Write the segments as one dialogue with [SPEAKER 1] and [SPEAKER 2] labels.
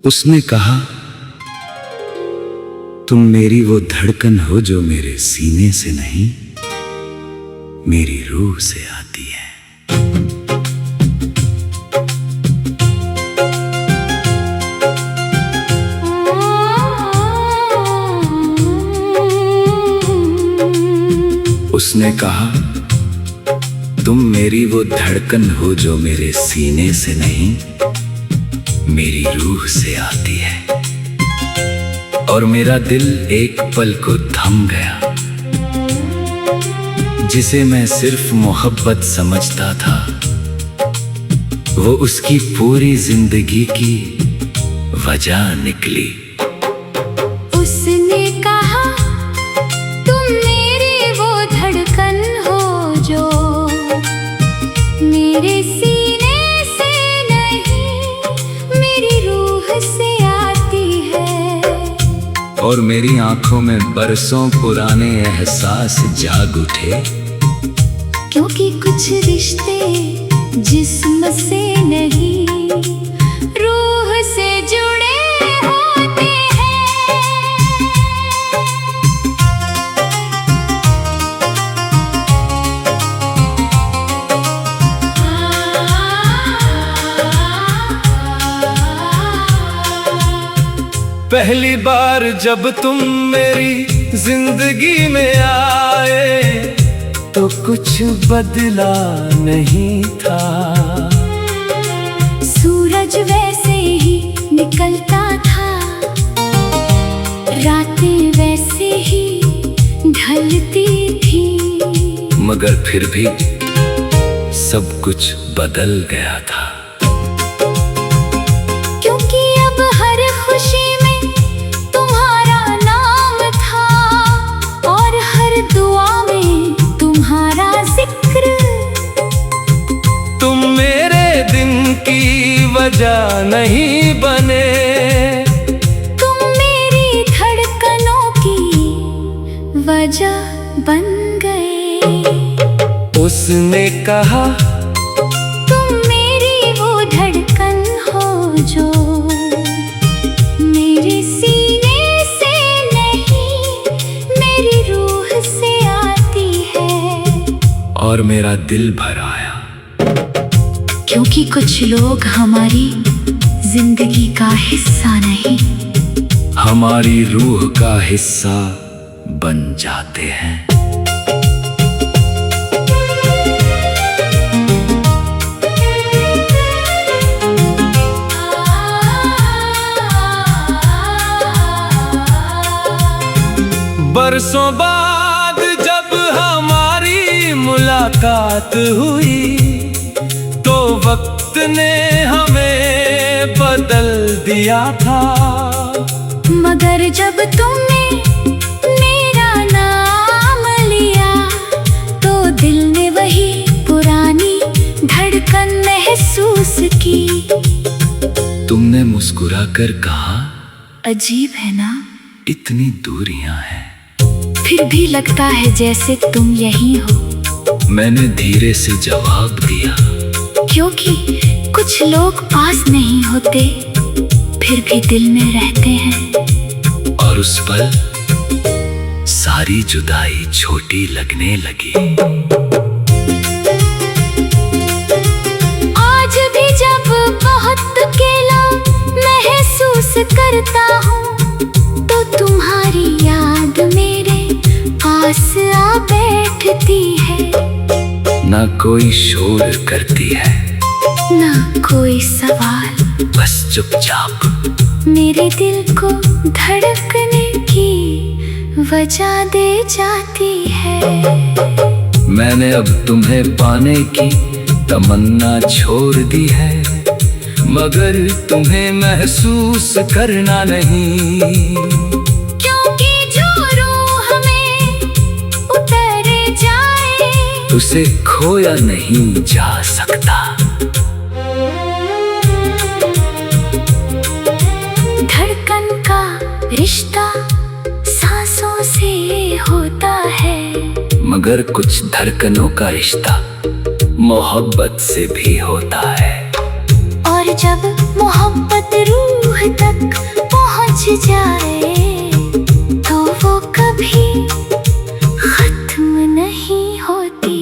[SPEAKER 1] उसने कहा, तुम मेरी वो धड़कन हो जो मेरे सीने से नहीं, मेरी रूह से आती है। उसने कहा, तुम मेरी वो धड़कन हो जो मेरे सीने से नहीं, मेरी रूह से आती है। और मेरा दिल एक पल को थम गया, जिसे मैं सिर्फ मोहब्बत समझता था, वो उसकी पूरी जिंदगी की वजह निकली।
[SPEAKER 2] उसने कहा, तुम मेरी वो धड़कन हो जो मेरे सीने से नहीं, मेरी रूह से आती है।
[SPEAKER 1] और मेरी आंखों में बरसों पुराने एहसास जाग उठे,
[SPEAKER 2] क्योंकि कुछ रिश्ते जिस्म से नहीं, रूह से जुड़े होते हैं।
[SPEAKER 1] पहली बार जब तुम मेरी जिंदगी में आए, तो कुछ बदला नहीं था।
[SPEAKER 2] सूरज वैसे ही निकलता था, रातें वैसे ही ढलती थी,
[SPEAKER 1] मगर फिर भी सब कुछ बदल गया था।
[SPEAKER 2] क्योंकि अब हर खुशी में तुम्हारा नाम था, और हर दुआ में तुम्हारा जिक्र।
[SPEAKER 1] तुम मेरे दिन की वजह नहीं बने,
[SPEAKER 2] तुम मेरी धड़कनों की वजह बन गए।
[SPEAKER 1] उसने कहा,
[SPEAKER 2] तुम मेरी वो धड़कन हो जो मेरे सीने से नहीं, मेरी रूह से आती है।
[SPEAKER 1] और मेरा दिल भर आया,
[SPEAKER 2] क्योंकि कुछ लोग हमारी जिंदगी का हिस्सा नहीं,
[SPEAKER 1] हमारी रूह का हिस्सा बन जाते हैं। बरसों बाद जब हमारी मुलाकात हुई, तो वक्त ने हमें बदल दिया था।
[SPEAKER 2] मगर जब तुमने मेरा नाम लिया, तो दिल ने वही पुरानी धड़कन महसूस की।
[SPEAKER 1] तुमने मुस्कुरा कर कहा,
[SPEAKER 2] अजीब है ना,
[SPEAKER 1] इतनी दूरियां हैं,
[SPEAKER 2] फिर भी लगता है जैसे तुम यहीं हो।
[SPEAKER 1] मैंने धीरे से जवाब दिया,
[SPEAKER 2] क्योंकि कुछ लोग पास नहीं होते, फिर भी दिल में रहते हैं।
[SPEAKER 1] और उस पल सारी जुदाई छोटी लगने लगी।
[SPEAKER 2] आज भी जब बहुत अकेला महसूस करता हूँ, तो तुम्हारी याद मेरे पास आ बैठती है।
[SPEAKER 1] ना कोई शोर करती है,
[SPEAKER 2] ना कोई सवाल,
[SPEAKER 1] बस चुपचाप
[SPEAKER 2] मेरे दिल को धड़कने की वजह दे जाती है।
[SPEAKER 1] मैंने अब तुम्हें पाने की तमन्ना छोड़ दी है, मगर तुम्हें महसूस करना नहीं।
[SPEAKER 2] क्योंकि जो रूह में उतरे जाए,
[SPEAKER 1] उसे खोया नहीं जा सकता।
[SPEAKER 2] धड़कन का रिश्ता सांसों से होता है,
[SPEAKER 1] मगर कुछ धड़कनों का रिश्ता मोहब्बत से भी होता है।
[SPEAKER 2] और जब मोहब्बत रूह तक पहुंच जाए तो वो कभी खत्म नहीं होती।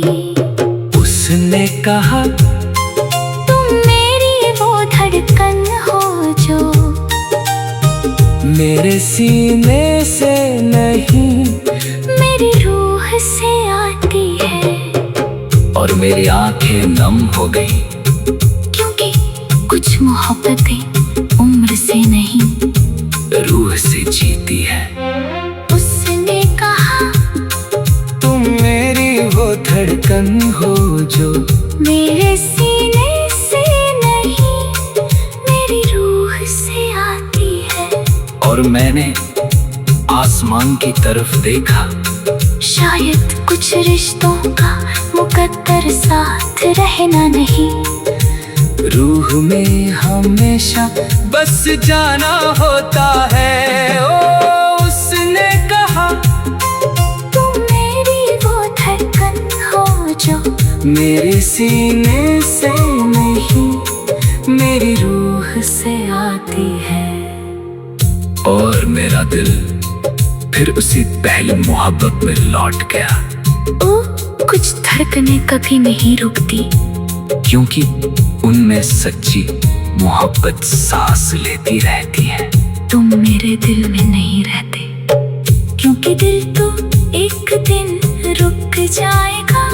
[SPEAKER 1] उसने कहा
[SPEAKER 2] तुम मेरी वो धड़कन हो जो
[SPEAKER 1] मेरे सीने से नहीं
[SPEAKER 2] मेरी रूह से आती है।
[SPEAKER 1] और मेरी आंखें नम हो गई,
[SPEAKER 2] क्योंकि कुछ मोहब्बतें उम्र से नहीं
[SPEAKER 1] रूह से जीती है।
[SPEAKER 2] उसने कहा
[SPEAKER 1] तुम मेरी वो धड़कन हो जो
[SPEAKER 2] मेरे सीने से नहीं मेरी रूह से आती है।
[SPEAKER 1] और मैंने आसमान की तरफ देखा,
[SPEAKER 2] शायद कुछ रिश्तों का मुकद्दर साथ रहना नहीं,
[SPEAKER 1] रूह में हमेशा बस जाना होता है। ओ उसने कहा
[SPEAKER 2] तुम मेरी वो धड़कन हो जो
[SPEAKER 1] मेरे सीने से नहीं मेरी रूह से आती है। और मेरा दिल फिर उसी पहली मोहब्बत में लौट गया।
[SPEAKER 2] ओ कुछ धड़कनें कभी नहीं रुकती,
[SPEAKER 1] क्योंकि उनमें सच्ची मोहब्बत सांस लेती रहती है।
[SPEAKER 2] तुम मेरे दिल में नहीं रहते, क्योंकि दिल तो एक दिन रुक जाएगा।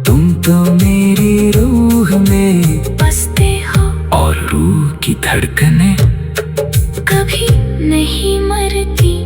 [SPEAKER 1] तुम तो मेरी रूह में
[SPEAKER 2] बसते हो
[SPEAKER 1] और रूह की धड़कनें
[SPEAKER 2] कभी नहीं मरती।